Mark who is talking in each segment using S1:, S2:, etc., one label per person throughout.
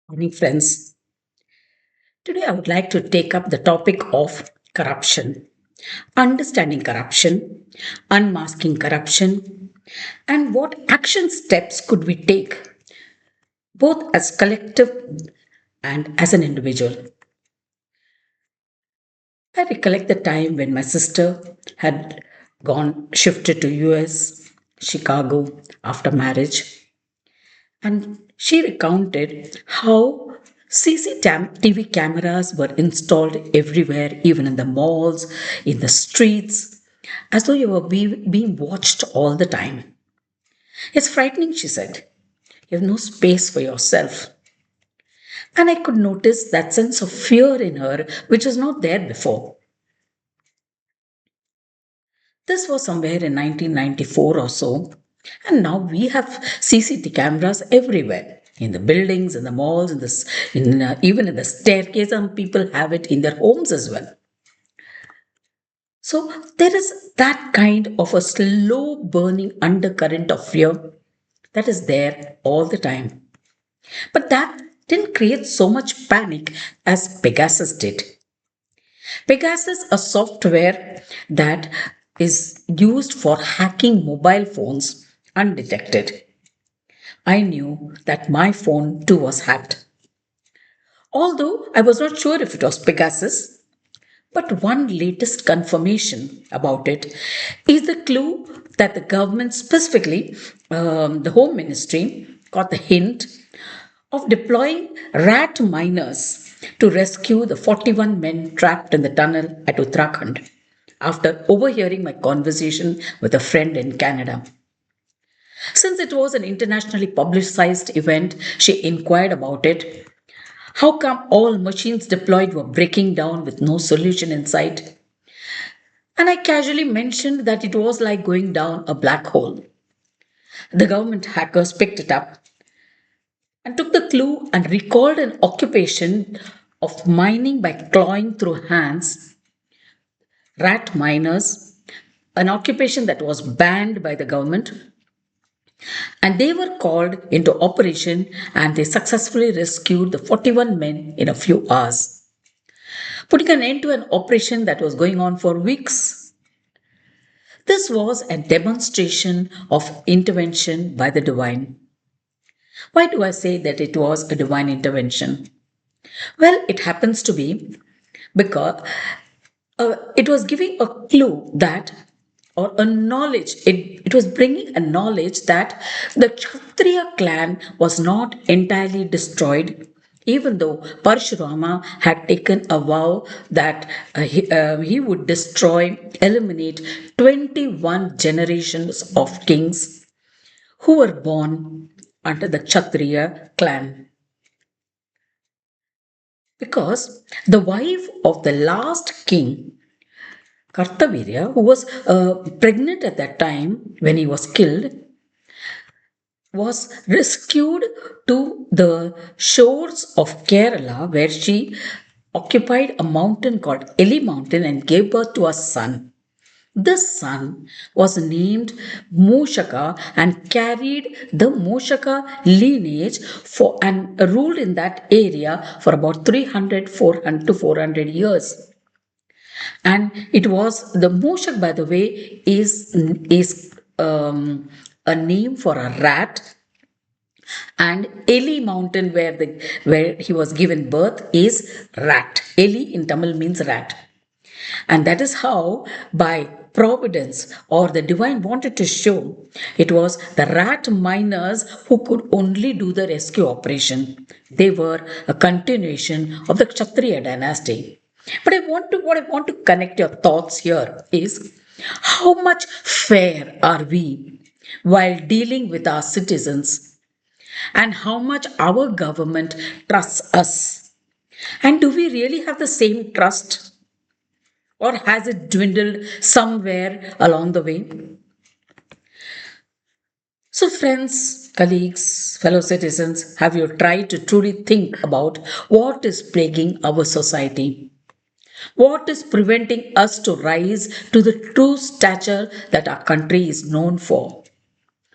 S1: Morning, friends. Today, I would like to take up the topic of corruption, understanding corruption, unmasking corruption, and what action steps could we take, both as collective and as an individual. I recollect the time when my sister had shifted to US, Chicago after marriage, and she recounted how CCTV cameras were installed everywhere, even in the malls, in the streets, as though you were being watched all the time. It's frightening, she said. You have no space for yourself. And I could notice that sense of fear in her, which was not there before. This was somewhere in 1994 or so. And now we have CCTV cameras everywhere. In the buildings, in the malls, even in the staircase, and people have it in their homes as well. So there is that kind of a slow burning undercurrent of fear that is there all the time. But that didn't create so much panic as Pegasus did. Pegasus, a software that is used for hacking mobile phones undetected. I knew that my phone too was hacked. Although I was not sure if it was Pegasus, but one latest confirmation about it is the clue that the government, specifically the Home Ministry, got the hint of deploying rat miners to rescue the 41 men trapped in the tunnel at Uttarakhand after overhearing my conversation with a friend in Canada. Since it was an internationally publicized event, she inquired about it. How come all machines deployed were breaking down with no solution in sight? And I casually mentioned that it was like going down a black hole. The government hackers picked it up and took the clue and recalled an occupation of mining by clawing through hands, rat miners, an occupation that was banned by the government. And they were called into operation and they successfully rescued the 41 men in a few hours, putting an end to an operation that was going on for weeks. This was a demonstration of intervention by the divine. Why do I say that it was a divine intervention? Well, it happens to be because it was giving a clue that, or a knowledge, it was bringing a knowledge that the Kshatriya clan was not entirely destroyed, even though Parshurama had taken a vow that he would destroy, eliminate 21 generations of kings who were born under the Kshatriya clan. Because the wife of the last king, Kartavirya, who was pregnant at that time when he was killed, was rescued to the shores of Kerala, where she occupied a mountain called Eli Mountain and gave birth to a son. This son was named Moshaka and carried the Moshaka lineage for and ruled in that area for about 300, 400 to 400 years. And it was the Moshak, by the way, is a name for a rat, and Eli mountain where he was given birth is rat. Eli in Tamil means rat. And that is how, by providence or the divine wanted to show, it was the rat miners who could only do the rescue operation. They were a continuation of the Kshatriya dynasty. But what I want to connect your thoughts here is how much fair are we while dealing with our citizens, and how much our government trusts us. And do we really have the same trust? Or has it dwindled somewhere along the way? So, friends, colleagues, fellow citizens, have you tried to truly think about what is plaguing our society? What is preventing us to rise to the true stature that our country is known for?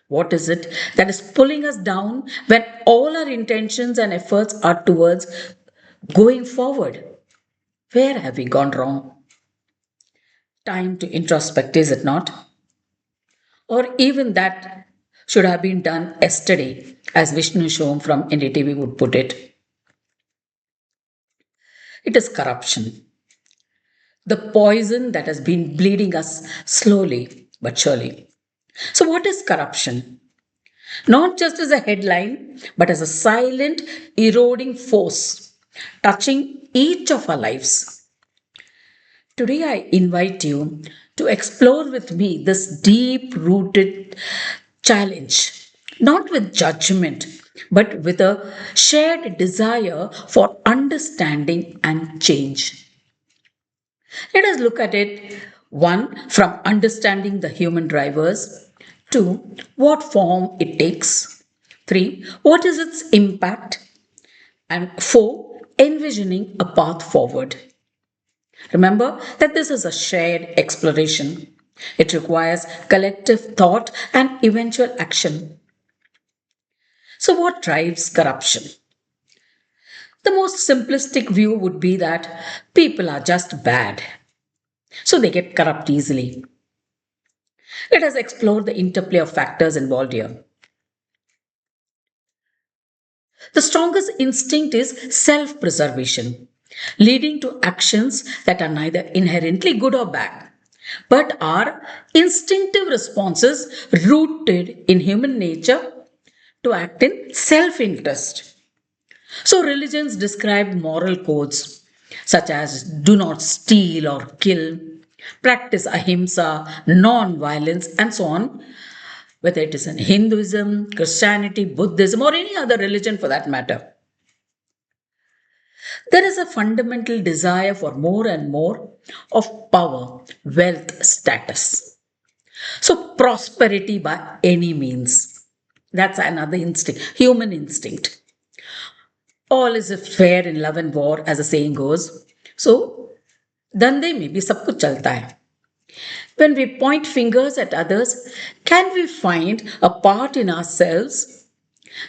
S1: What is it that is pulling us down when all our intentions and efforts are towards going forward? Where have we gone wrong? Time to introspect, is it not? Or even that should have been done yesterday, as Vishnu Shom from NDTV would put it. It is corruption, the poison that has been bleeding us slowly but surely. So, what is corruption? Not just as a headline, but as a silent, eroding force touching each of our lives. Today, I invite you to explore with me this deep rooted challenge, not with judgment, but with a shared desire for understanding and change. Let us look at it one, from understanding the human drivers, two, what form it takes, three, what is its impact, and four, envisioning a path forward. Remember that this is a shared exploration. It requires collective thought and eventual action. So, what drives corruption? The most simplistic view would be that people are just bad, so they get corrupt easily. Let us explore the interplay of factors involved here. The strongest instinct is self preservation, leading to actions that are neither inherently good or bad, but are instinctive responses rooted in human nature to act in self interest. So, religions describe moral codes such as do not steal or kill, practice ahimsa, non violence, and so on, whether it is in Hinduism, Christianity, Buddhism, or any other religion for that matter. There is a fundamental desire for more and more of power, wealth, status. So, prosperity by any means. That's another instinct, human instinct. All is fair in love and war, as the saying goes. So, धंधे में भी सब कुछ चलता है. When we point fingers at others, can we find a part in ourselves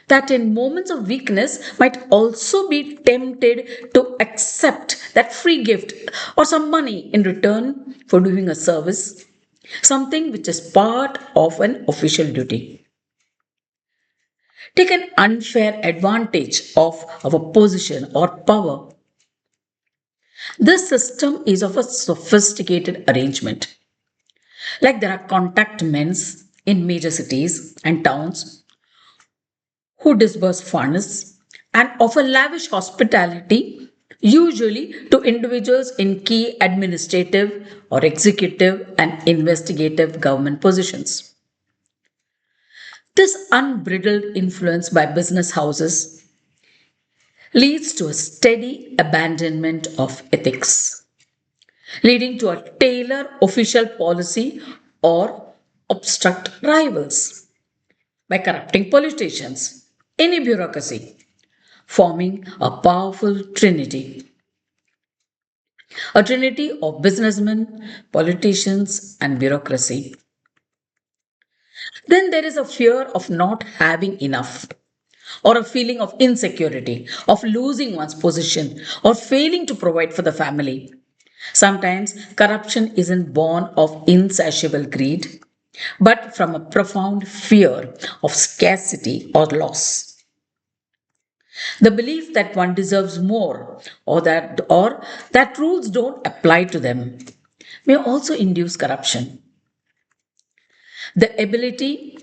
S1: that in moments of weakness might also be tempted to accept that free gift or some money in return for doing a service, something which is part of an official duty? Take an unfair advantage of our position or power. This system is of a sophisticated arrangement. Like there are contact men in major cities and towns who disburse funds and offer lavish hospitality, usually to individuals in key administrative or executive and investigative government positions. This unbridled influence by business houses leads to a steady abandonment of ethics, leading to a tailor official policy or obstruct rivals by corrupting politicians, any bureaucracy, forming a trinity of businessmen, politicians, and bureaucracy. Then there is a fear of not having enough, or a feeling of insecurity, of losing one's position, or failing to provide for the family. Sometimes corruption isn't born of insatiable greed, but from a profound fear of scarcity or loss. The belief that one deserves more or that rules don't apply to them may also induce corruption. The ability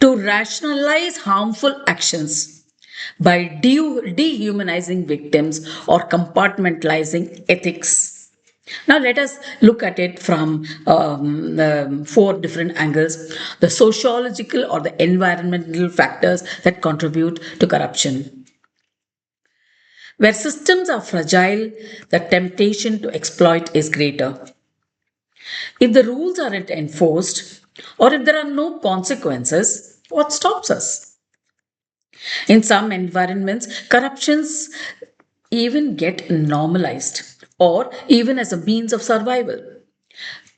S1: to rationalize harmful actions by dehumanizing victims or compartmentalizing ethics. Now, let us look at it from four different angles: the sociological or the environmental factors that contribute to corruption. Where systems are fragile, the temptation to exploit is greater. If the rules aren't enforced, or if there are no consequences, what stops us? In some environments, corruptions even get normalized or even as a means of survival.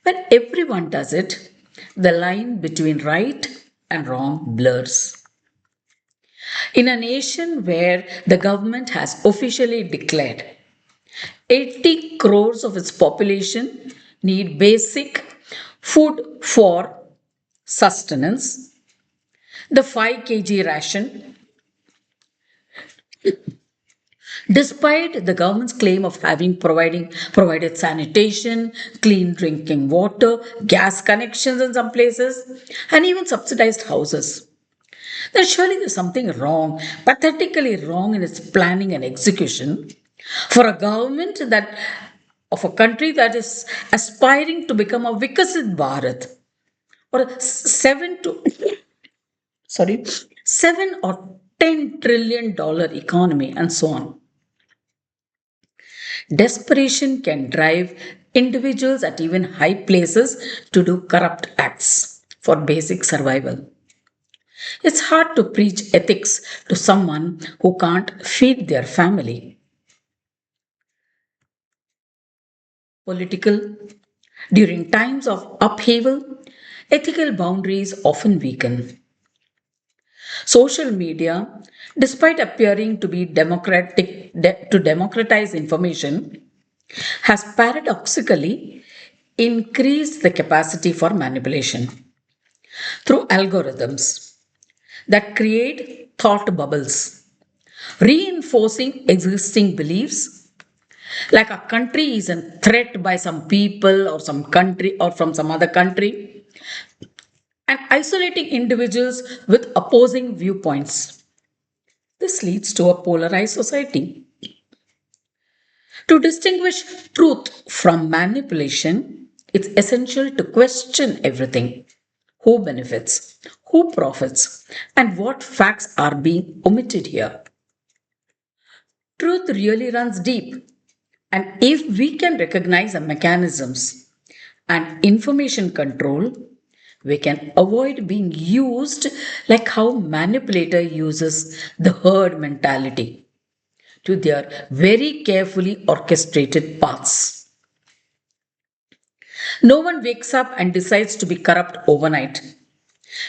S1: When everyone does it, the line between right and wrong blurs. In a nation where the government has officially declared 80 crores of its population need basic food for sustenance, the 5 kg ration, despite the government's claim of having provided sanitation, clean drinking water, gas connections in some places, and even subsidized houses. Then surely there's something wrong, pathetically wrong in its planning and execution for a government that of a country that is aspiring to become a Vikasit Bharat or a 7 or 10 trillion dollar economy and so on. Desperation can drive individuals at even high places to do corrupt acts for basic survival. It's hard to preach ethics to someone who can't feed their family. Political. During times of upheaval, ethical boundaries often weaken. Social media, despite appearing to be to democratize information, has paradoxically increased the capacity for manipulation through algorithms that create thought bubbles, reinforcing existing beliefs like a country is a threat by some people or some country or from some other country, and isolating individuals with opposing viewpoints. This leads to a polarized society. To distinguish truth from manipulation, it's essential to question everything: who benefits, who profits, and what facts are being omitted here. Truth really runs deep, and if we can recognize the mechanisms and information control, we can avoid being used like how manipulator uses the herd mentality to their very carefully orchestrated paths. No one wakes up and decides to be corrupt overnight.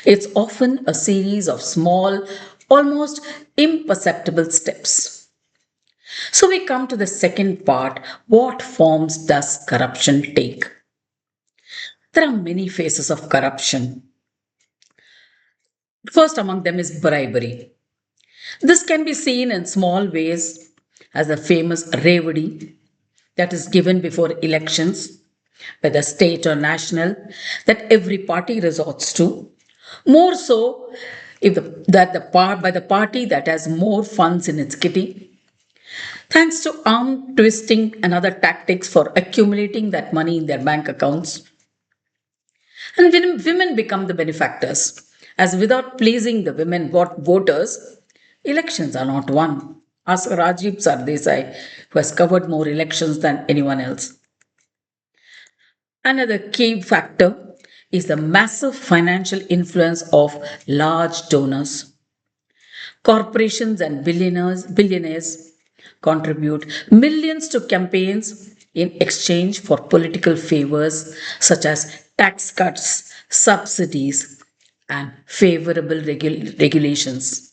S1: It's often a series of small, almost imperceptible steps. So we come to the second part: what forms does corruption take? There are many phases of corruption. First among them is bribery. This can be seen in small ways as the famous revadi that is given before elections, whether state or national, that every party resorts to. More so if by the party that has more funds in its kitty, thanks to arm twisting and other tactics for accumulating that money in their bank accounts. And women become the benefactors, as without pleasing the women voters, elections are not won. Ask Rajiv Sardesai, who has covered more elections than anyone else. Another key factor is the massive financial influence of large donors. Corporations and billionaires contribute millions to campaigns in exchange for political favors such as tax cuts, subsidies, and favorable regulations.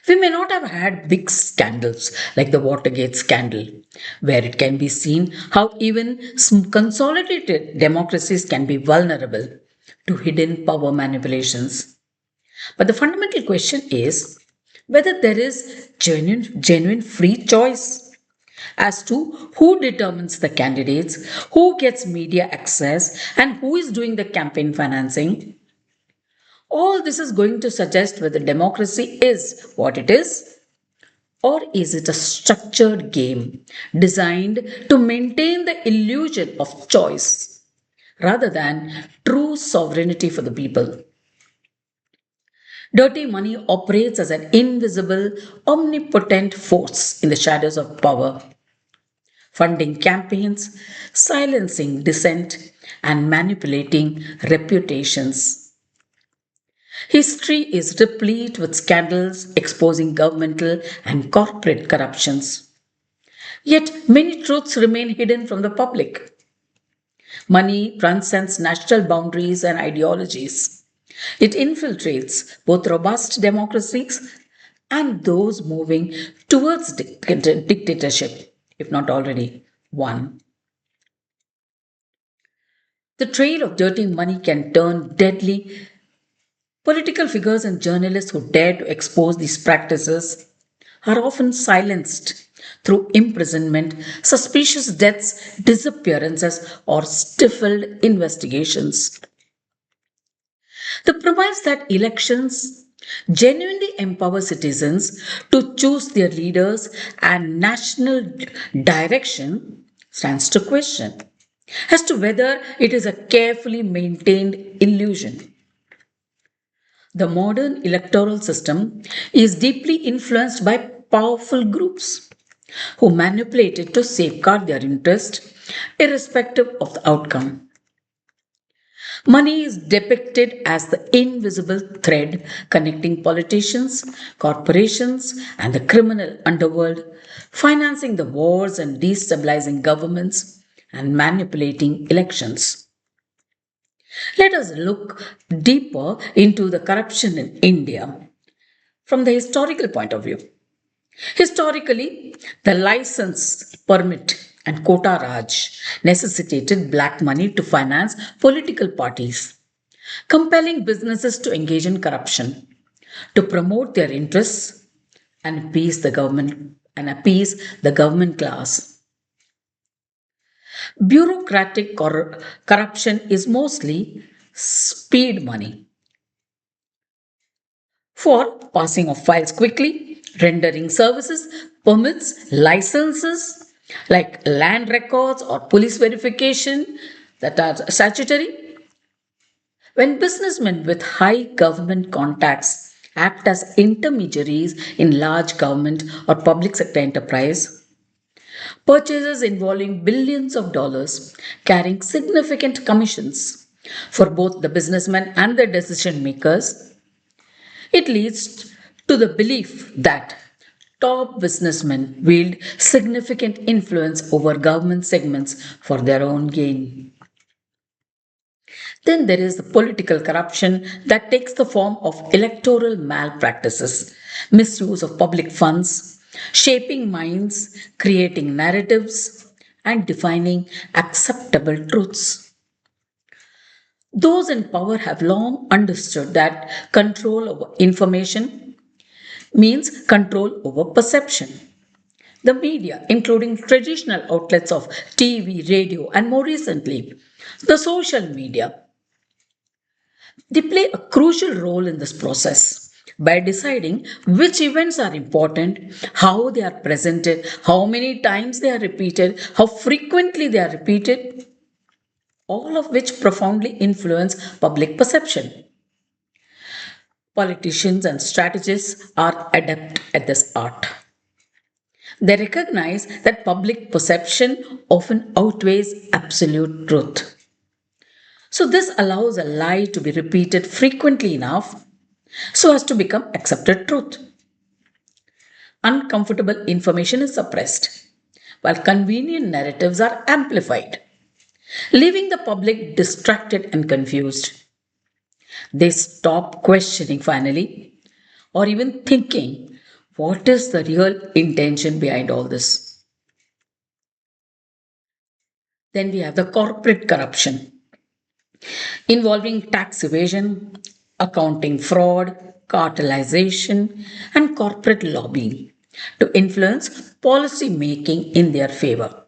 S1: We may not have had big scandals like the Watergate scandal, where it can be seen how even consolidated democracies can be vulnerable to hidden power manipulations. But the fundamental question is whether there is genuine free choice as to who determines the candidates, who gets media access, and who is doing the campaign financing. All this is going to suggest whether democracy is what it is, or is it a structured game designed to maintain the illusion of choice rather than true sovereignty for the people. Dirty money operates as an invisible, omnipotent force in the shadows of power, funding campaigns, silencing dissent, and manipulating reputations. History is replete with scandals exposing governmental and corporate corruptions. Yet many truths remain hidden from the public. Money transcends national boundaries and ideologies. It infiltrates both robust democracies and those moving towards dictatorship, if not already one. The trail of dirty money can turn deadly. Political figures and journalists who dare to expose these practices are often silenced through imprisonment, suspicious deaths, disappearances, or stifled investigations. The premise that elections genuinely empower citizens to choose their leaders and national direction stands to question as to whether it is a carefully maintained illusion. The modern electoral system is deeply influenced by powerful groups who manipulate it to safeguard their interest irrespective of the outcome. Money is depicted as the invisible thread connecting politicians, corporations, and the criminal underworld, financing the wars and destabilizing governments and manipulating elections. Let us look deeper into the corruption in India from the historical point of view. Historically, the license, permit, and quota Raj necessitated black money to finance political parties, compelling businesses to engage in corruption, to promote their interests and appease the government class. Bureaucratic corruption is mostly speed money for passing of files quickly, rendering services, permits, licenses like land records or police verification that are statutory. When businessmen with high government contacts act as intermediaries in large government or public sector enterprise, purchases involving billions of dollars carrying significant commissions for both the businessmen and the decision makers, it leads to the belief that top businessmen wield significant influence over government segments for their own gain. Then there is the political corruption that takes the form of electoral malpractices, misuse of public funds, shaping minds, creating narratives, and defining acceptable truths. Those in power have long understood that control over information means control over perception. The media, including traditional outlets of TV, radio, and more recently, the social media, they play a crucial role in this process by deciding which events are important, how they are presented, how many times they are repeated, how frequently they are repeated, all of which profoundly influence public perception. Politicians and strategists are adept at this art. They recognize that public perception often outweighs absolute truth. So, this allows a lie to be repeated frequently enough so as to become accepted truth. Uncomfortable information is suppressed, while convenient narratives are amplified, leaving the public distracted and confused. They stop questioning finally, or even thinking, what is the real intention behind all this? Then we have the corporate corruption involving tax evasion, accounting fraud, cartelization, and corporate lobbying to influence policy making in their favor.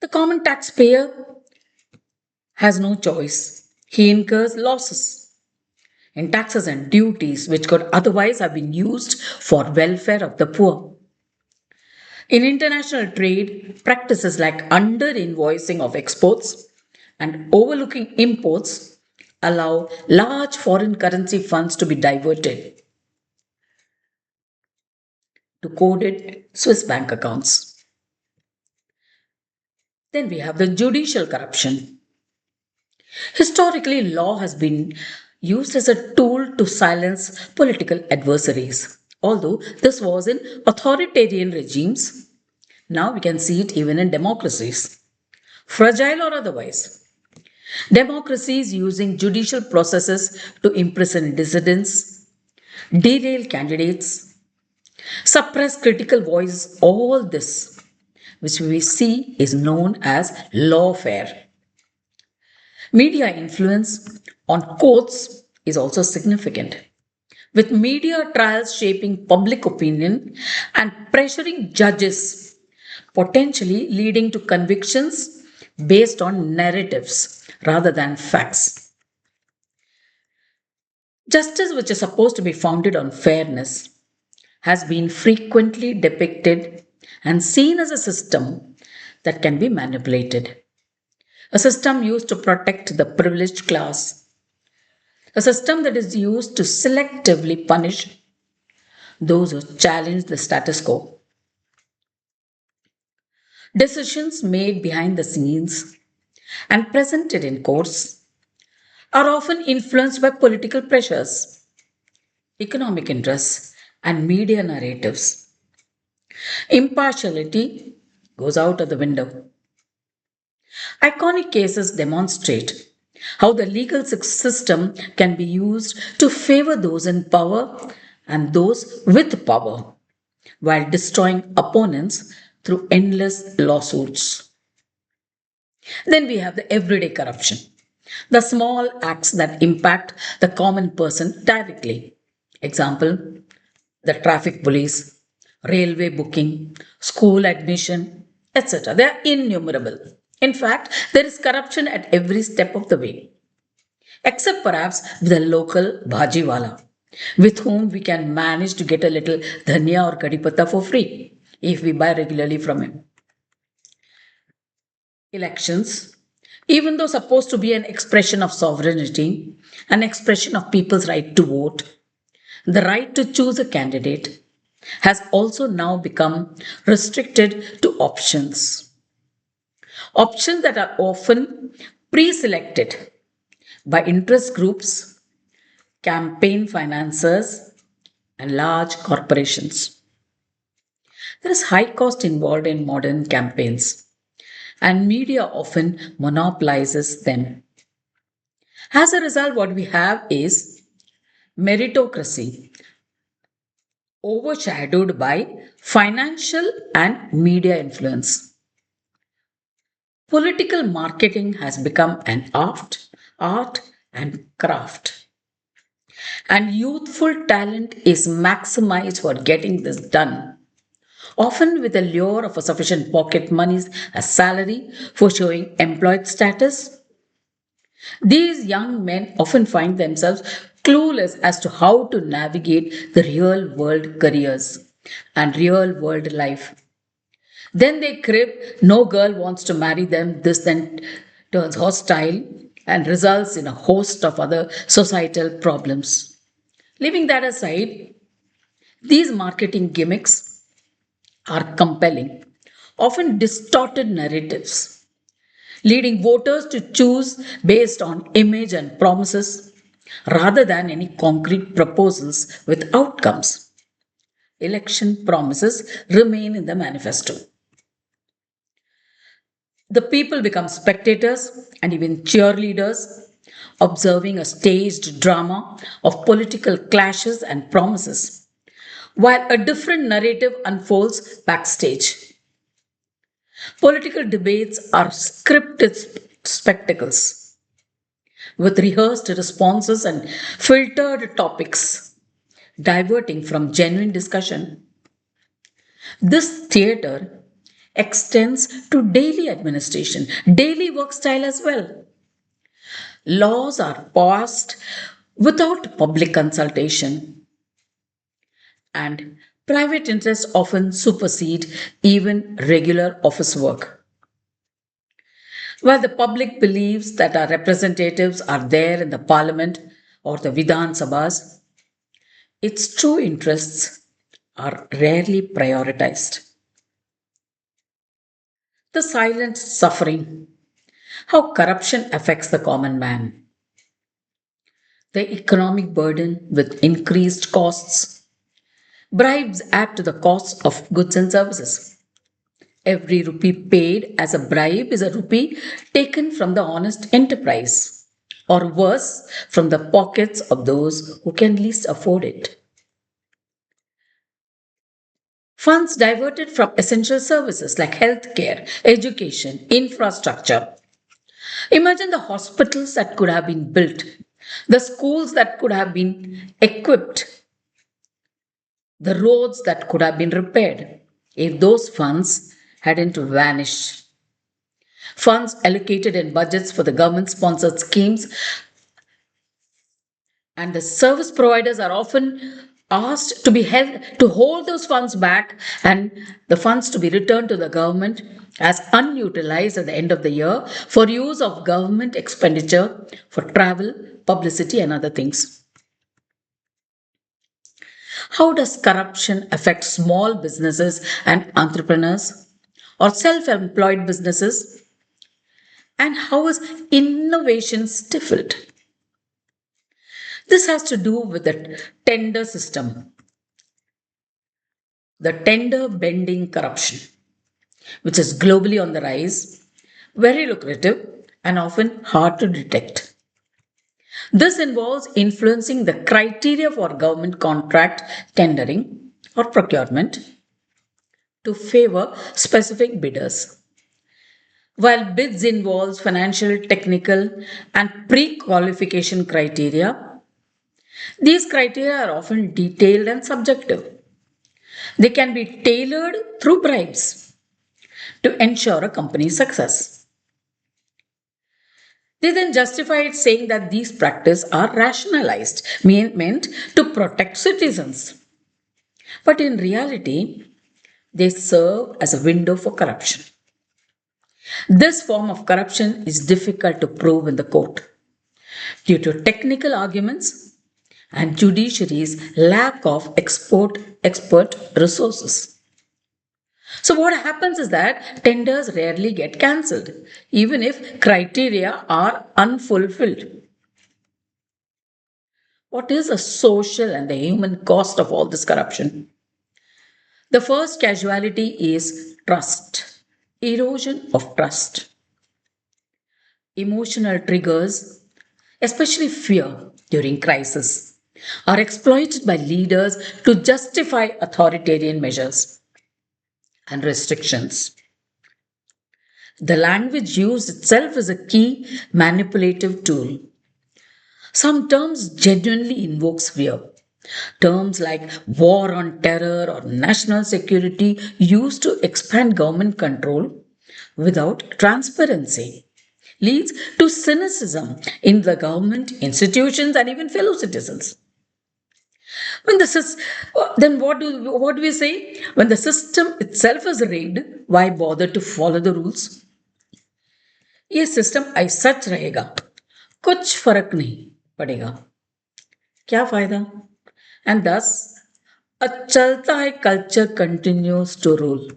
S1: The common taxpayer has no choice. He incurs losses in taxes and duties which could otherwise have been used for welfare of the poor. In international trade, practices like under invoicing of exports and overlooking imports allow large foreign currency funds to be diverted to coded Swiss bank accounts. Then we have the judicial corruption. Historically, law has been used as a tool to silence political adversaries. Although this was in authoritarian regimes, now we can see it even in democracies, fragile or otherwise. Democracies using judicial processes to imprison dissidents, derail candidates, suppress critical voice, all this, which we see is known as lawfare. Media influence on courts is also significant, with media trials shaping public opinion and pressuring judges, potentially leading to convictions based on narratives rather than facts. Justice, which is supposed to be founded on fairness, has been frequently depicted and seen as a system that can be manipulated. A system used to protect the privileged class, a system that is used to selectively punish those who challenge the status quo. Decisions made behind the scenes and presented in courts are often influenced by political pressures, economic interests, and media narratives. Impartiality goes out of the window. Iconic cases demonstrate how the legal system can be used to favor those in power and those with power while destroying opponents through endless lawsuits. Then we have the everyday corruption, the small acts that impact the common person directly. Example, the traffic police, railway booking, school admission, etc. They are innumerable. In fact, there is corruption at every step of the way, except perhaps with a local bhajiwala, with whom we can manage to get a little dhania or kadi patta for free if we buy regularly from him. Elections, even though supposed to be an expression of sovereignty, an expression of people's right to vote, the right to choose a candidate, has also now become restricted to options. Options that are often pre selected by interest groups, campaign financiers, and large corporations. There is high cost involved in modern campaigns, and media often monopolizes them. As a result, what we have is meritocracy overshadowed by financial and media influence. Political marketing has become an art and craft. And youthful talent is maximized for getting this done, often with the lure of a sufficient pocket money as salary for showing employed status. These young men often find themselves clueless as to how to navigate the real world careers and real world life. Then they crib, no girl wants to marry them. This then turns hostile and results in a host of other societal problems. Leaving that aside, these marketing gimmicks are compelling, often distorted narratives, leading voters to choose based on image and promises rather than any concrete proposals with outcomes. Election promises remain in the manifesto. The people become spectators and even cheerleaders, observing a staged drama of political clashes and promises, while a different narrative unfolds backstage. Political debates are scripted spectacles with rehearsed responses and filtered topics, diverting from genuine discussion. This theater extends to daily administration, daily work style as well. Laws are passed without public consultation, and private interests often supersede even regular office work. While the public believes that our representatives are there in the parliament or the Vidhan Sabhas, its true interests are rarely prioritized. The silent suffering, how corruption affects the common man, the economic burden with increased costs, bribes add to the cost of goods and services. Every rupee paid as a bribe is a rupee taken from the honest enterprise, or worse, from the pockets of those who can least afford it. Funds diverted from essential services like healthcare, education, infrastructure. Imagine the hospitals that could have been built, the schools that could have been equipped, the roads that could have been repaired if those funds hadn't vanished. Funds allocated in budgets for the government sponsored schemes, and the service providers are often asked to be held to hold those funds back and the funds to be returned to the government as unutilized at the end of the year for use of government expenditure for travel, publicity, and other things. How does corruption affect small businesses and entrepreneurs or self employed businesses? And how is innovation stifled? This has to do with the tender system, the tender bending corruption, which is globally on the rise, very lucrative, and often hard to detect. This involves influencing the criteria for government contract tendering or procurement to favor specific bidders. While bids involves financial, technical, and pre-qualification criteria, these criteria are often detailed and subjective. They can be tailored through bribes to ensure a company's success. They then justify it saying that these practices are rationalized, meant to protect citizens. But in reality, they serve as a window for corruption. This form of corruption is difficult to prove in the court due to technical arguments and judiciary's lack of expert resources. So what happens is that tenders rarely get cancelled, even if criteria are unfulfilled. What is the social and the human cost of all this corruption? The first casualty is trust, erosion of trust. Emotional triggers, especially fear during crisis, are exploited by leaders to justify authoritarian measures and restrictions. The language used itself is a key manipulative tool. Some terms genuinely invokes fear. Terms like war on terror or national security used to expand government control without transparency leads to cynicism in the government, institutions, and even fellow citizens. When the then what do we say? When the system itself is rigged, why bother to follow the rules? ये system ऐसा सच रहेगा, कुछ फर्क नहीं पड़ेगा, क्या फायदा? And thus a chalta hai culture continues to rule.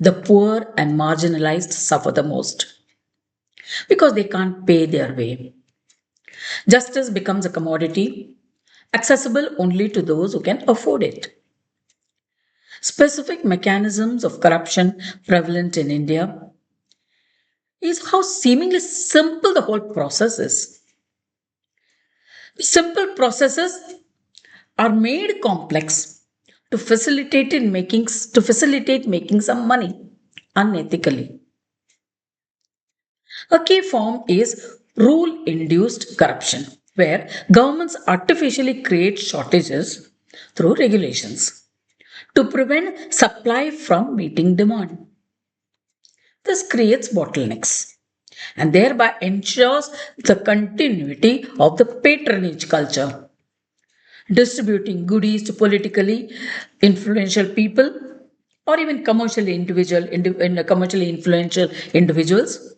S1: The poor and marginalized suffer the most because they can't pay their way. Justice becomes a commodity accessible only to those who can afford it. Specific mechanisms of corruption prevalent in India is how seemingly simple the whole process is. Simple processes are made complex to facilitate making some money unethically. A key form is rule induced corruption, where governments artificially create shortages through regulations to prevent supply from meeting demand. This creates bottlenecks and thereby ensures the continuity of the patronage culture, distributing goodies to politically influential people or even commercially influential individuals.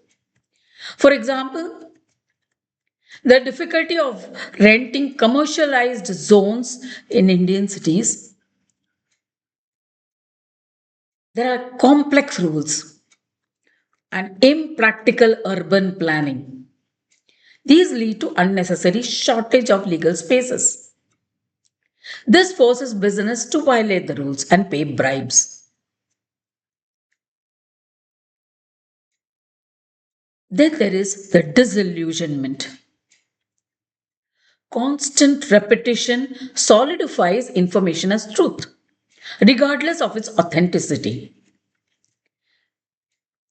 S1: For example, the difficulty of renting commercialized zones in Indian cities, there are complex rules and impractical urban planning. These lead to unnecessary shortage of legal spaces. This forces business to violate the rules and pay bribes. Then there is the disillusionment. Constant repetition solidifies information as truth, regardless of its authenticity.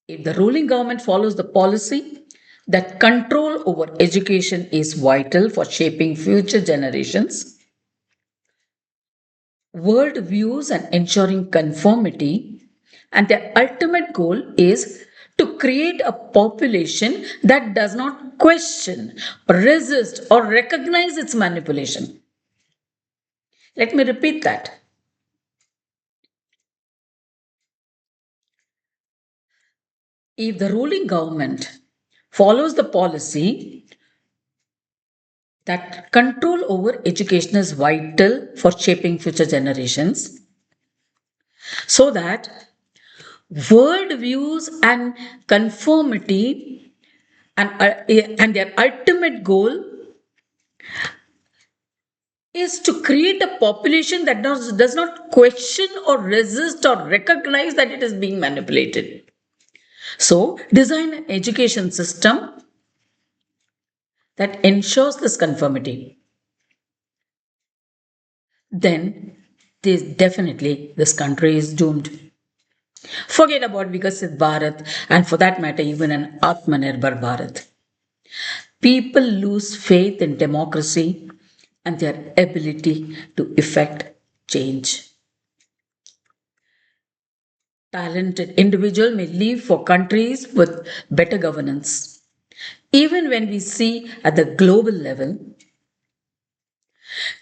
S1: If the ruling government follows the policy that control over education is vital for shaping future generations, world views and ensuring conformity, and their ultimate goal is to create a population that does not question, resist, or recognize its manipulation. Let me repeat that. If the ruling government follows the policy that control over education is vital for shaping future generations, so that world views and conformity and their ultimate goal is to create a population that does not question or resist or recognize that it is being manipulated. So, design an education system that ensures this conformity. Then, this country is doomed. Forget about Vikasit Bharat and for that matter, even an Atmanirbhar Bharat. People lose faith in democracy and their ability to effect change. Talented individual may leave for countries with better governance. Even when we see at the global level,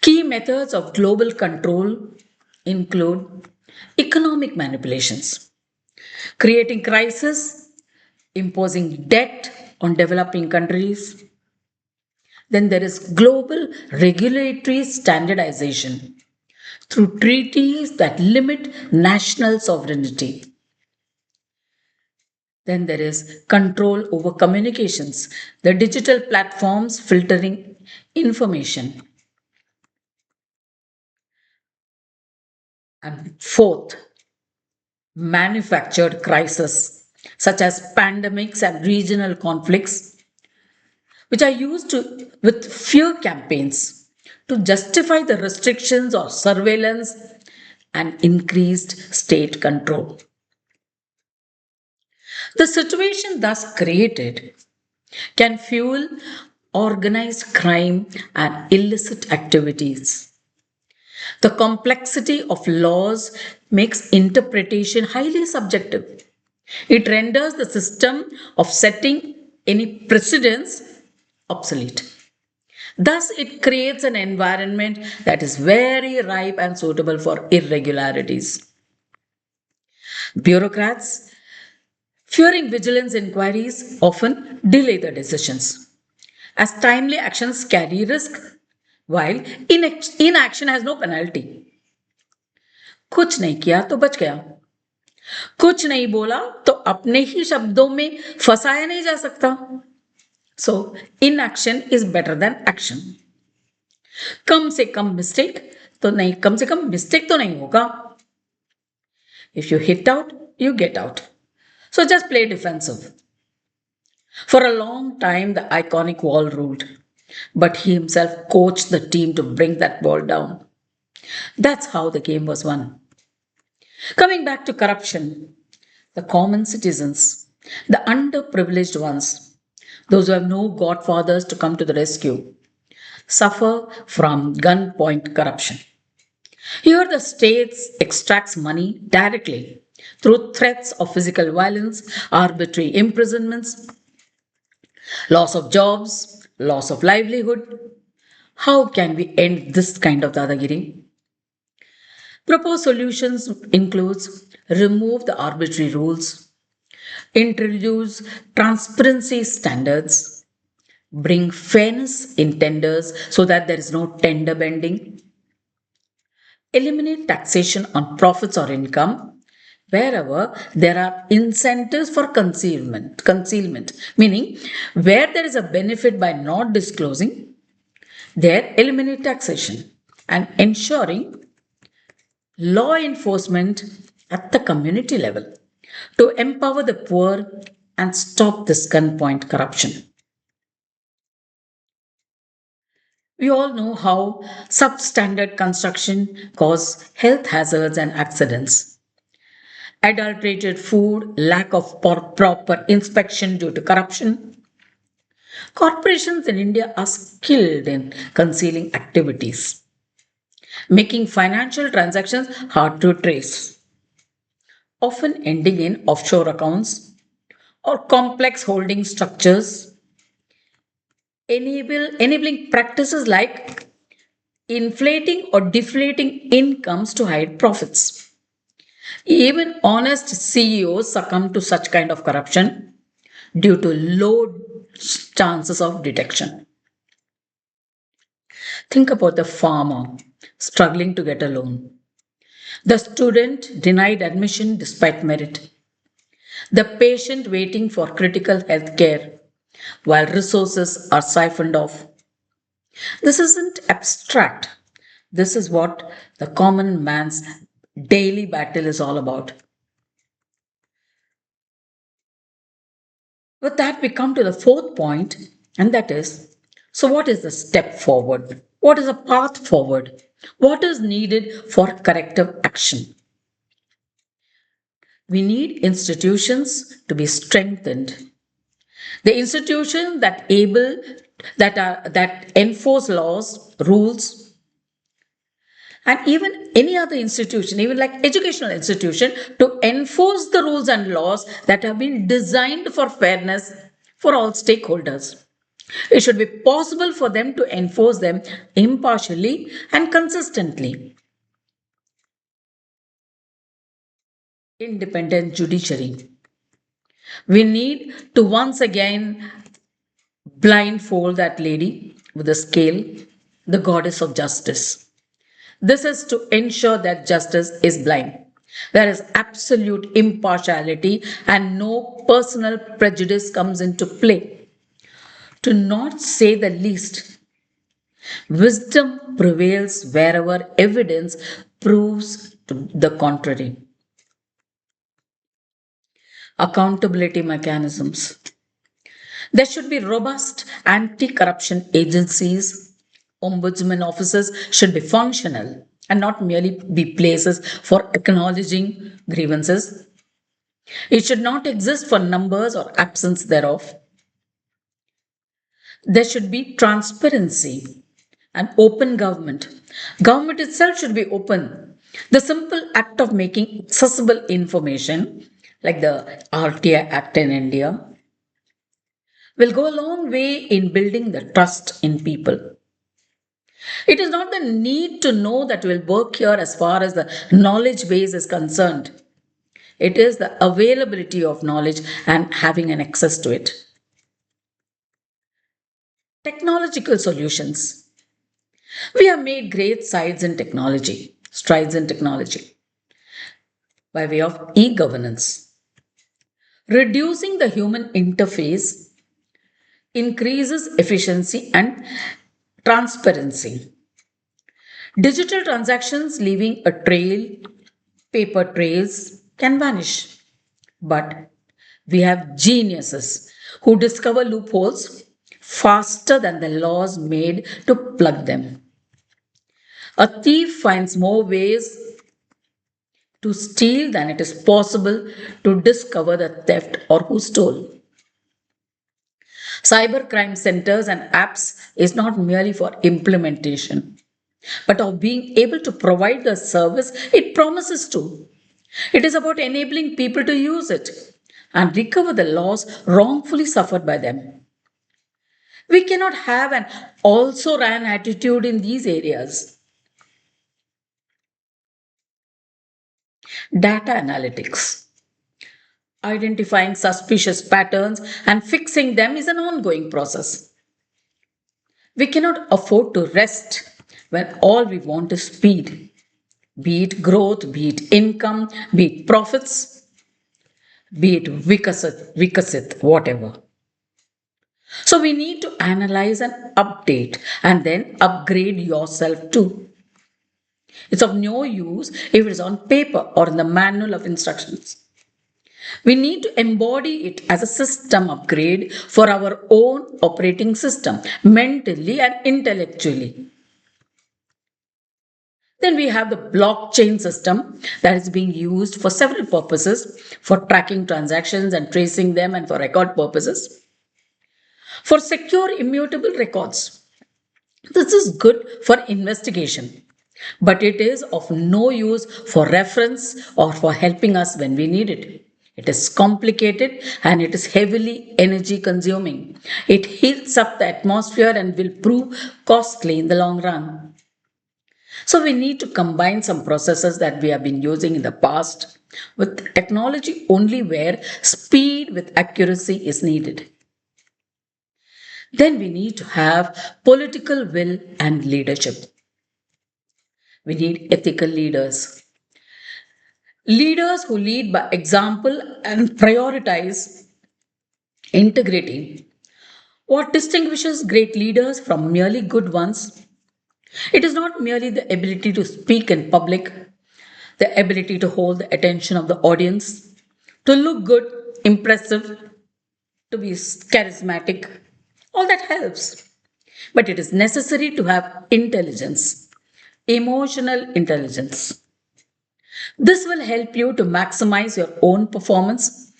S1: key methods of global control include economic manipulations, creating crisis, imposing debt on developing countries. Then there is global regulatory standardization through treaties that limit national sovereignty. Then there is control over communications, the digital platforms filtering information. And fourth, manufactured crises such as pandemics and regional conflicts, which are used with fear campaigns to justify the restrictions or surveillance and increased state control. The situation thus created can fuel organized crime and illicit activities. The complexity of laws makes interpretation highly subjective. It renders the system of setting any precedents obsolete. Thus, it creates an environment that is very ripe and suitable for irregularities. Bureaucrats, fearing vigilance inquiries, often delay the decisions, as timely actions carry risk, while inaction has no penalty. कुछ नहीं किया तो बच गया, कुछ नहीं बोला तो अपने ही शब्दों में फंसाया नहीं जा सकता. So, inaction is better than action. कम से कम मिस्टेक तो नहीं, कम से कम मिस्टेक तो नहीं होगा. If you hit out, you get out. So just play defensive. For a long time, the iconic wall ruled, but he himself coached the team to bring that wall down. That's how the game was won. Coming back to corruption, the common citizens, the underprivileged ones, those who have no godfathers to come to the rescue, suffer from gunpoint corruption. Here, the state extracts money directly through threats of physical violence, arbitrary imprisonments, loss of jobs, loss of livelihood. How can we end this kind of dadagiri? Proposed solutions includes remove the arbitrary rules, introduce transparency standards, bring fairness in tenders so that there is no tender bending, eliminate taxation on profits or income wherever there are incentives for concealment, meaning where there is a benefit by not disclosing, there eliminate taxation. and ensuring law enforcement at the community level to empower the poor and stop this gunpoint corruption. We all know how substandard construction cause health hazards and accidents. Adulterated food, lack of proper inspection due to corruption. Corporations in India are skilled in concealing activities, making financial transactions hard to trace, often ending in offshore accounts or complex holding structures, enabling practices like inflating or deflating incomes to hide profits. Even honest CEOs succumb to such kind of corruption due to low chances of detection. Think about the farmer struggling to get a loan, the student denied admission despite merit, the patient waiting for critical health care while resources are siphoned off. This isn't abstract. This is what the common man's daily battle is all about. With that, we come to the fourth point, and that is, so what is the step forward? What is the path forward? What is needed for corrective action? We need institutions to be strengthened. The institutions that enforce laws, rules, and even any other institution, even like educational institution, to enforce the rules and laws that have been designed for fairness for all stakeholders. It should be possible for them to enforce them impartially and consistently. Independent judiciary. We need to once again blindfold that lady with a scale, the goddess of justice. This is to ensure that justice is blind. There is absolute impartiality and no personal prejudice comes into play. To not say the least, wisdom prevails wherever evidence proves to the contrary. Accountability mechanisms. There should be robust anti corruption agencies. Ombudsman offices should be functional and not merely be places for acknowledging grievances. It should not exist for numbers or absence thereof. There should be transparency and open government. Government itself should be open. The simple act of making accessible information, like the RTI Act in India, will go a long way in building the trust in people. It is not the need to know that will work here as far as the knowledge base is concerned. It is the availability of knowledge and having an access to it. Technological solutions. We have made great strides in technology by way of e-governance. Reducing the human interface increases efficiency and transparency. Digital transactions leaving a trail, paper trails can vanish. But we have geniuses who discover loopholes faster than the laws made to plug them. A thief finds more ways to steal than it is possible to discover the theft or who stole. Cybercrime centers and apps is not merely for implementation, but of being able to provide the service it promises to. It is about enabling people to use it and recover the loss wrongfully suffered by them. We cannot have an also ran attitude in these areas. Data analytics. Identifying suspicious patterns and fixing them is an ongoing process. We cannot afford to rest when all we want is speed, be it growth, be it income, be it profits, be it vikasit, whatever. So we need to analyze and update and then upgrade yourself too. It's of no use if it is on paper or in the manual of instructions. We need to embody it as a system upgrade for our own operating system, mentally and intellectually. Then we have the blockchain system that is being used for several purposes, for tracking transactions and tracing them, and for record purposes. For secure, immutable records. This is good for investigation, but it is of no use for reference or for helping us when we need it. It is complicated and it is heavily energy consuming. It heats up the atmosphere and will prove costly in the long run. So we need to combine some processes that we have been using in the past with technology only where speed with accuracy is needed. Then we need to have political will and leadership. We need ethical leaders. Leaders who lead by example and prioritize integrity. What distinguishes great leaders from merely good ones? It is not merely the ability to speak in public, the ability to hold the attention of the audience, to look good, impressive, to be charismatic. All that helps. But it is necessary to have intelligence, emotional intelligence. This will help you to maximize your own performance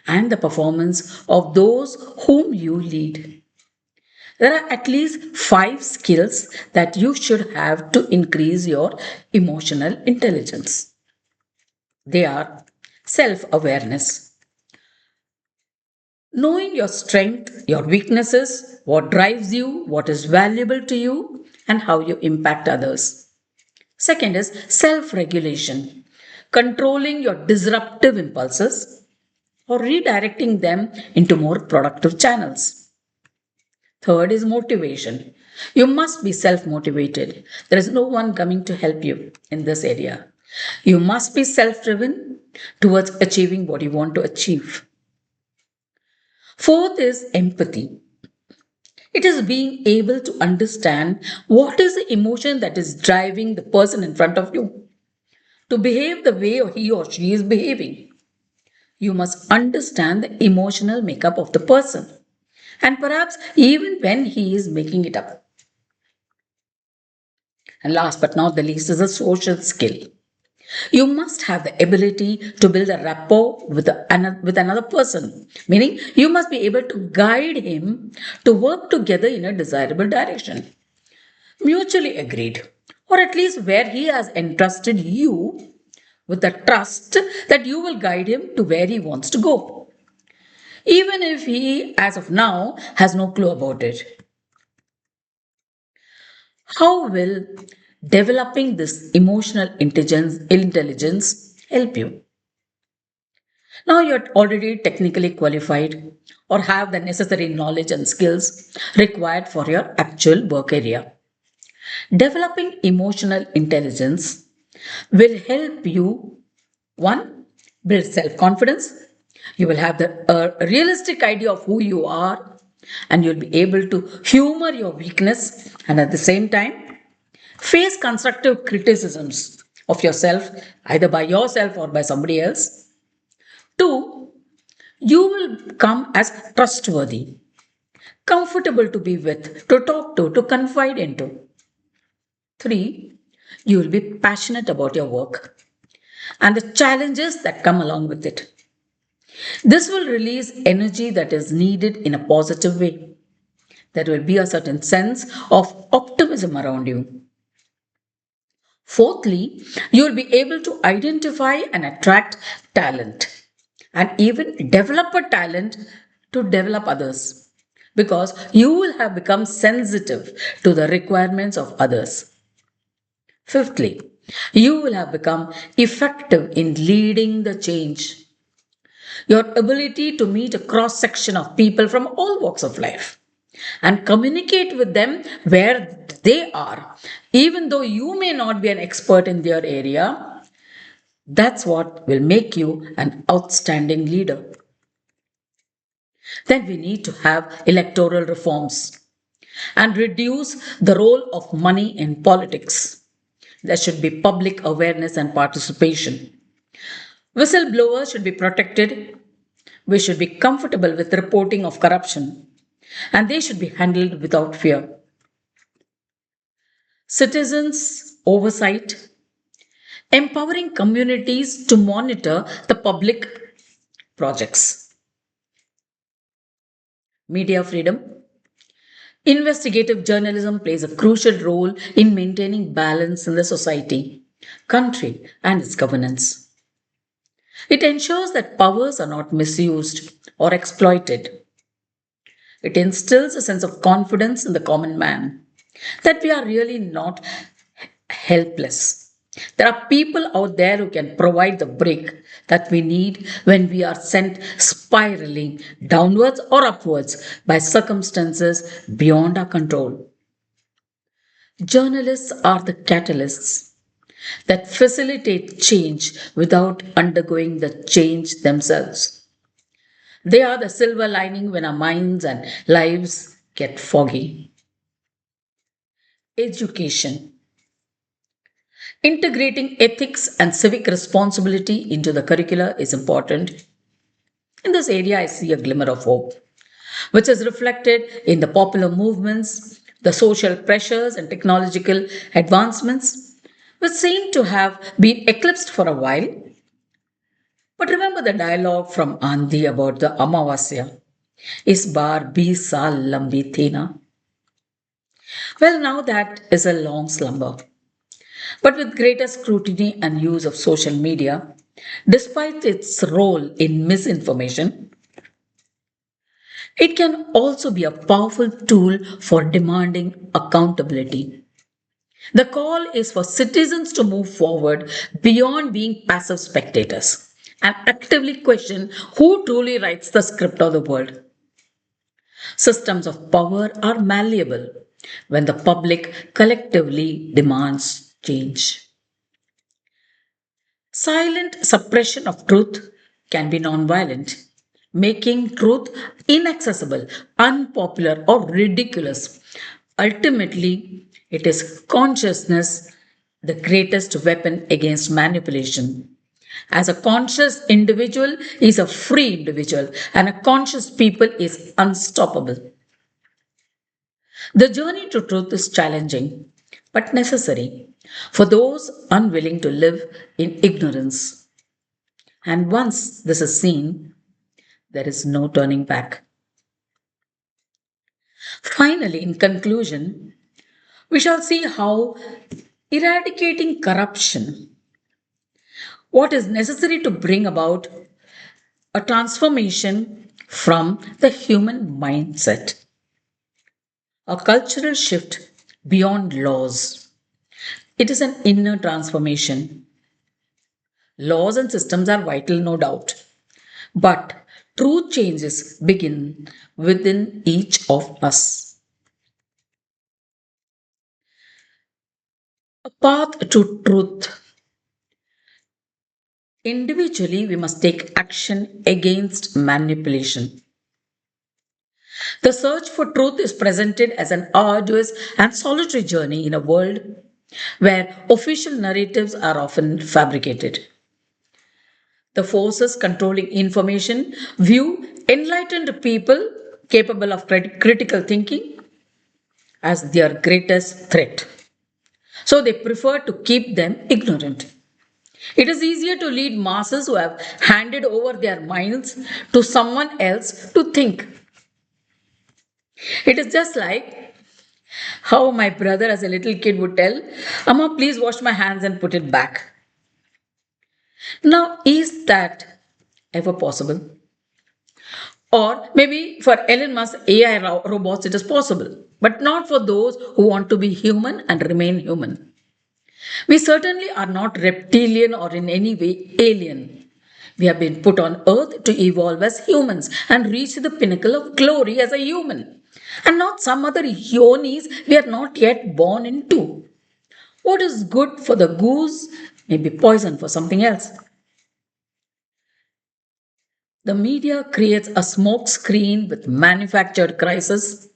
S1: and the performance of those whom you lead. There are at least 5 skills that you should have to increase your emotional intelligence. They are self awareness, knowing your strength, your weaknesses, what drives you, what is valuable to you, and how you impact others. Second is self regulation, controlling your disruptive impulses or redirecting them into more productive channels. Third is motivation. You must be self motivated. There is no one coming to help you in this area. You must be self driven towards achieving what you want to achieve. Fourth is empathy. It is being able to understand what is the emotion that is driving the person in front of you to behave the way he or she is behaving. You must understand the emotional makeup of the person, and perhaps even when he is making it up. And last but not the least is a social skill. You must have the ability to build a rapport with another person, meaning you must be able to guide him to work together in a desirable direction, mutually agreed, or at least where he has entrusted you with the trust that you will guide him to where he wants to go, even if he, as of now, has no clue about it. How will developing this emotional intelligence help you? Now you're already technically qualified or have the necessary knowledge and skills required for your actual work area. Developing emotional intelligence will help you, one, build self confidence. You will have the realistic idea of who you are, and you'll be able to humor your weakness and at the same time face constructive criticisms of yourself, either by yourself or by somebody else. Two, you will come as trustworthy, comfortable to be with, to talk to confide into. Three, you will be passionate about your work and the challenges that come along with it. This will release energy that is needed in a positive way. There will be a certain sense of optimism around you. Fourthly, you will be able to identify and attract talent and even develop a talent to develop others because you will have become sensitive to the requirements of others. Fifthly, you will have become effective in leading the change. Your ability to meet a cross section of people from all walks of life and communicate with them where they are, even though you may not be an expert in their area, that's what will make you an outstanding leader. Then we need to have electoral reforms and reduce the role of money in politics. There should be public awareness and participation. Whistleblowers should be protected. We should be comfortable with reporting of corruption, and they should be handled without fear. Citizens' oversight, empowering communities to monitor the public projects. Media freedom. Investigative journalism plays a crucial role in maintaining balance in the society, country, and its governance. It ensures that powers are not misused or exploited. It instills a sense of confidence in the common man that we are really not helpless. There are people out there who can provide the break that we need when we are sent spiraling downwards or upwards by circumstances beyond our control. Journalists are the catalysts that facilitate change without undergoing the change themselves. They are the silver lining when our minds and lives get foggy. Education. Integrating ethics and civic responsibility into the curricula is important. In this area, I see a glimmer of hope, which is reflected in the popular movements, the social pressures, and technological advancements, which seem to have been eclipsed for a while. But remember the dialogue from Andi about the Amavasya. Is bar 20 saal lambi thi na? Well, now that is a long slumber. But with greater scrutiny and use of social media, despite its role in misinformation, it can also be a powerful tool for demanding accountability. The call is for citizens to move forward beyond being passive spectators and actively question who truly writes the script of the world. Systems of power are malleable when the public collectively demands change. Silent suppression of truth can be nonviolent, making truth inaccessible, unpopular, or ridiculous. Ultimately, it is consciousness the greatest weapon against manipulation. As a conscious individual is a free individual, and a conscious people is unstoppable. The journey to truth is challenging, but necessary for those unwilling to live in ignorance. And once this is seen, there is no turning back. Finally, in conclusion, we shall see how eradicating corruption, what is necessary to bring about a transformation from the human mindset, a cultural shift beyond laws. It is an inner transformation. Laws and systems are vital, no doubt. But true changes begin within each of us. A path to truth. Individually, we must take action against manipulation. The search for truth is presented as an arduous and solitary journey in a world where official narratives are often fabricated. The forces controlling information view enlightened people capable of critical thinking as their greatest threat. So they prefer to keep them ignorant. It is easier to lead masses who have handed over their minds to someone else to think. It is just like how my brother, as a little kid, would tell, Amma, please wash my hands and put it back. Now, is that ever possible? Or maybe for Elon Musk AI robots, it is possible, but not for those who want to be human and remain human. We certainly are not reptilian or in any way alien. We have been put on earth to evolve as humans and reach the pinnacle of glory as a human, and not some other yonis we are not yet born into. What is good for the goose may be poison for something else. The media creates a smoke screen with manufactured crisis,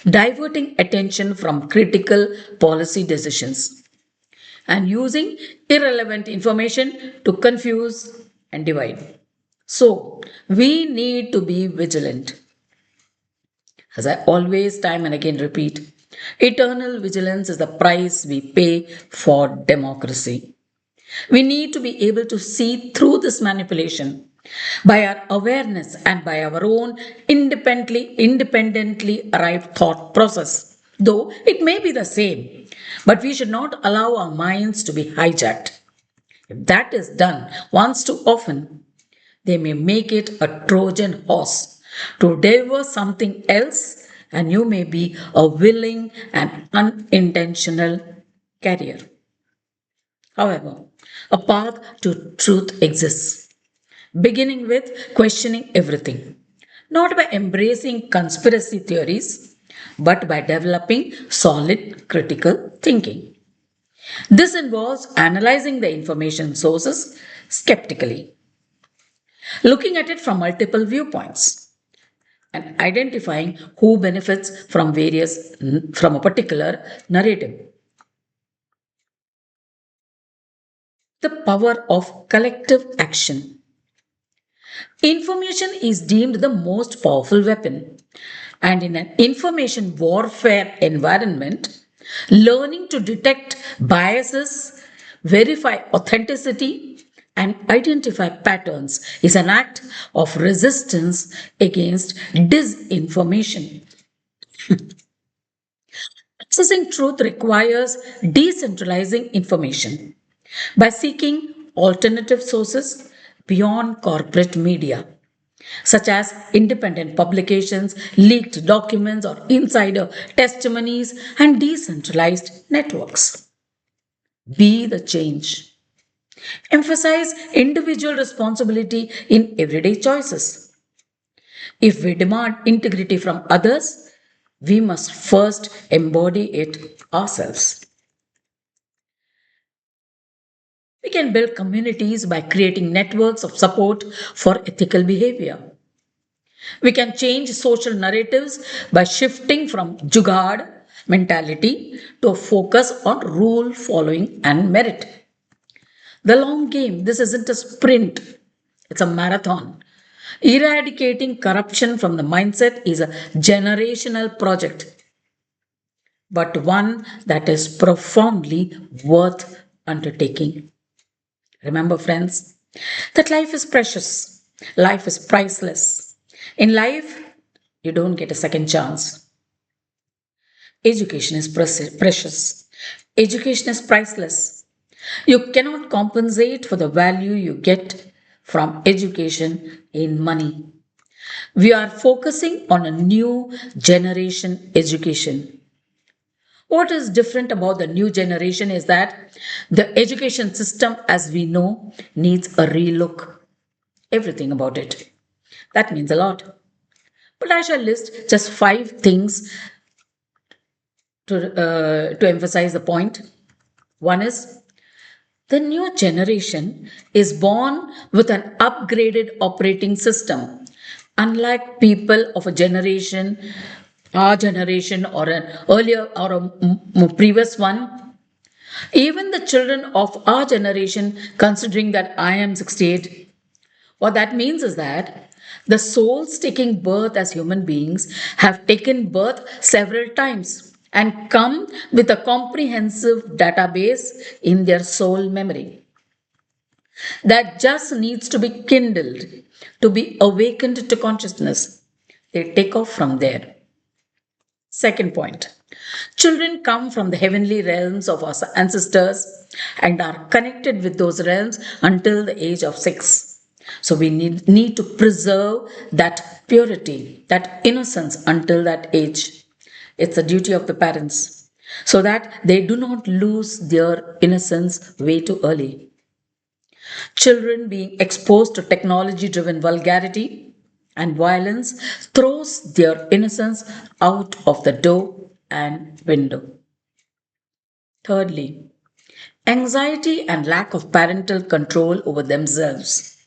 S1: diverting attention from critical policy decisions. and using irrelevant information to confuse and divide. So, we need to be vigilant. As I always time and again repeat, eternal vigilance is the price we pay for democracy. We need to be able to see through this manipulation by our awareness and by our own independently arrived thought process. Though it may be the same, but we should not allow our minds to be hijacked. If that is done once too often, they may make it a Trojan horse to deliver something else, and you may be a willing and unintentional carrier. However, a path to truth exists, beginning with questioning everything, not by embracing conspiracy theories, but by developing solid critical thinking. This involves analyzing the information sources skeptically, looking at it from multiple viewpoints, and identifying who benefits from a particular narrative. The power of collective action. Information is deemed the most powerful weapon. And in an information warfare environment, learning to detect biases, verify authenticity, and identify patterns is an act of resistance against disinformation. Accessing truth requires decentralizing information by seeking alternative sources beyond corporate media, such as independent publications, leaked documents, or insider testimonies, and decentralized networks. Be the change. Emphasize individual responsibility in everyday choices. If we demand integrity from others, we must first embody it ourselves. We can build communities by creating networks of support for ethical behavior. We can change social narratives by shifting from jugaad mentality to a focus on rule following and merit. The long game, this isn't a sprint, it's a marathon. Eradicating corruption from the mindset is a generational project, but one that is profoundly worth undertaking. Remember, friends, that life is precious, life is priceless. In life, you don't get a second chance. Education is precious. Education is priceless. You cannot compensate for the value you get from education in money. We are focusing on a new generation education. What is different about the new generation is that the education system, as we know, needs a relook. Everything about it. That means a lot. But I shall list just 5 things to emphasize the point. One is the new generation is born with an upgraded operating system. Unlike people of a generation, our generation, or an earlier or a previous one, even the children of our generation, considering that I am 68, what that means is that the souls taking birth as human beings have taken birth several times and come with a comprehensive database in their soul memory that just needs to be kindled, to be awakened to consciousness. They take off from there. Second point, children come from the heavenly realms of our ancestors and are connected with those realms until the age of 6. So we need to preserve that purity, that innocence until that age. It's a duty of the parents so that they do not lose their innocence way too early. Children being exposed to technology driven vulgarity and violence throws their innocence out of the door and window. Thirdly, anxiety and lack of parental control over themselves.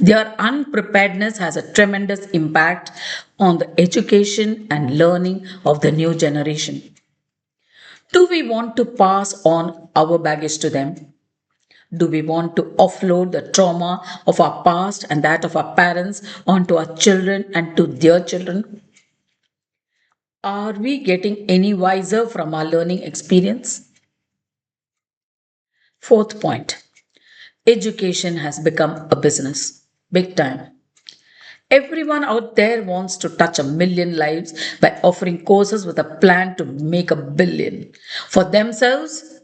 S1: Their unpreparedness has a tremendous impact on the education and learning of the new generation. Do we want to pass on our baggage to them? Do we want to offload the trauma of our past and that of our parents onto our children and to their children? Are we getting any wiser from our learning experience? Fourth point, education has become a business. Big time. Everyone out there wants to touch a million lives by offering courses with a plan to make a billion for themselves,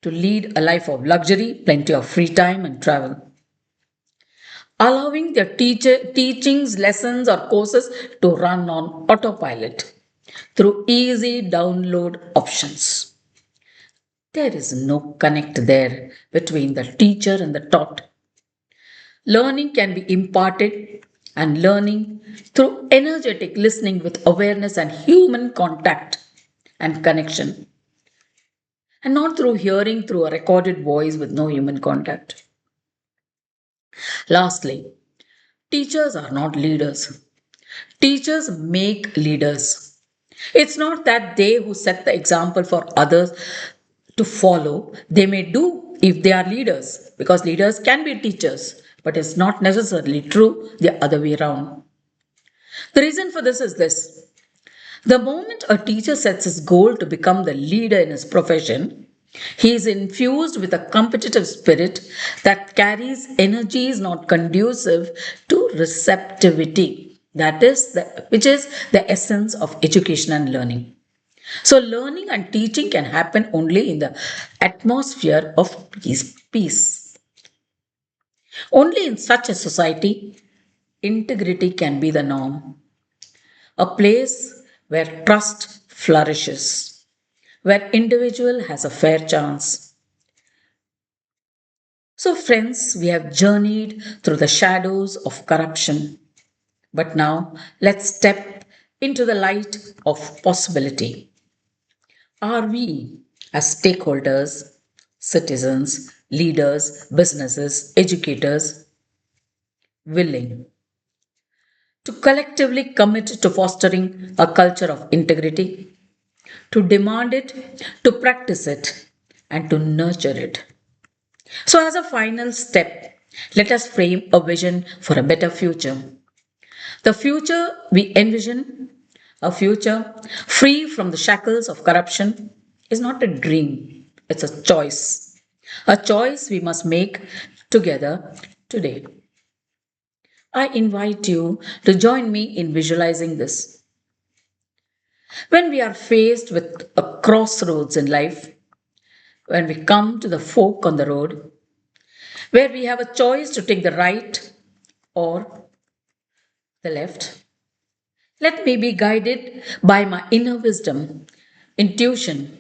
S1: to lead a life of luxury, plenty of free time, and travel. Allowing their teachings, lessons, or courses to run on autopilot through easy download options. There is no connect there between the teacher and the taught. Learning can be imparted and learning through energetic listening with awareness and human contact and connection, and not through hearing through a recorded voice with no human contact. Lastly, teachers are not leaders. Teachers make leaders. It's not that they who set the example for others to follow. They may do if they are leaders, because leaders can be teachers, but it's not necessarily true the other way around. The reason for this is this: the moment a teacher sets his goal to become the leader in his profession, he is infused with a competitive spirit that carries energies not conducive to receptivity. Which is the essence of education and learning. So, learning and teaching can happen only in the atmosphere of peace. Only in such a society, integrity can be the norm. A place where trust flourishes, where individual has a fair chance. So, friends, we have journeyed through the shadows of corruption, but now let's step into the light of possibility. Are we, as stakeholders, citizens, leaders, businesses, educators, willing to collectively commit to fostering a culture of integrity, to demand it, to practice it, and to nurture it? So, as a final step, let us frame a vision for a better future. The future we envision, a future free from the shackles of corruption, is not a dream, it's a choice. A choice we must make together today. I invite you to join me in visualizing this. When we are faced with a crossroads in life, when we come to the fork on the road, where we have a choice to take the right or the left, let me be guided by my inner wisdom, intuition,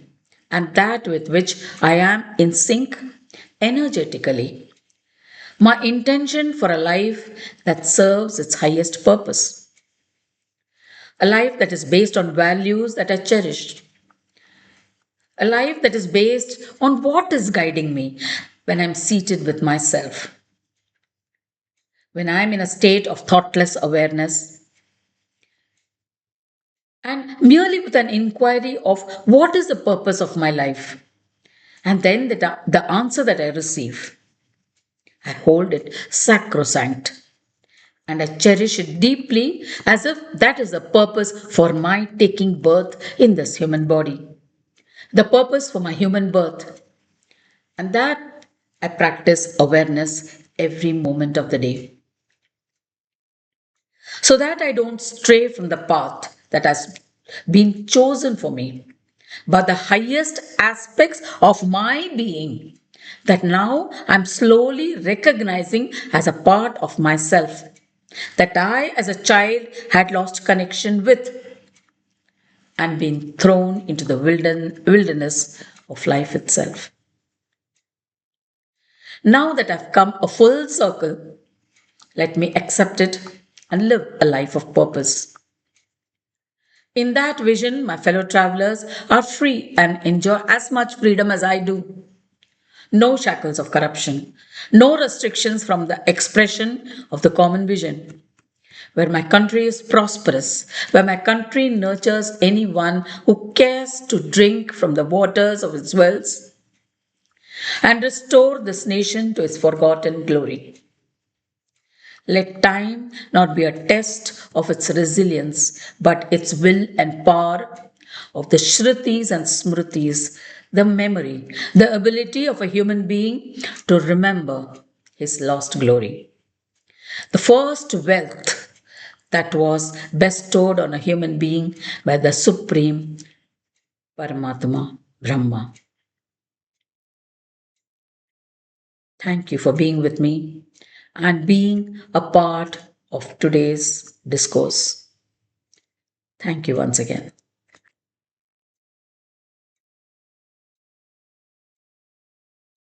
S1: and that with which I am in sync energetically. My intention for a life that serves its highest purpose. A life that is based on values that are cherished. A life that is based on what is guiding me when I'm seated with myself. When I'm in a state of thoughtless awareness, and merely with an inquiry of what is the purpose of my life. And then the answer that I receive, I hold it sacrosanct and I cherish it deeply as if that is the purpose for my taking birth in this human body. The purpose for my human birth. And that I practice awareness every moment of the day. So that I don't stray from the path that has been chosen for me, but the highest aspects of my being that now I'm slowly recognizing as a part of myself, that I, as a child, had lost connection with and been thrown into the wilderness of life itself. Now that I've come a full circle, let me accept it and live a life of purpose. In that vision, my fellow travelers are free and enjoy as much freedom as I do. No shackles of corruption, no restrictions from the expression of the common vision. where my country is prosperous, where my country nurtures anyone who cares to drink from the waters of its wells, and restore this nation to its forgotten glory. Let time not be a test of its resilience, but its will and power of the Shrutis and Smritis, the memory, the ability of a human being to remember his lost glory. The first wealth that was bestowed on a human being by the Supreme Paramatma Brahma. Thank you for being with me and being a part of today's discourse. Thank you once again.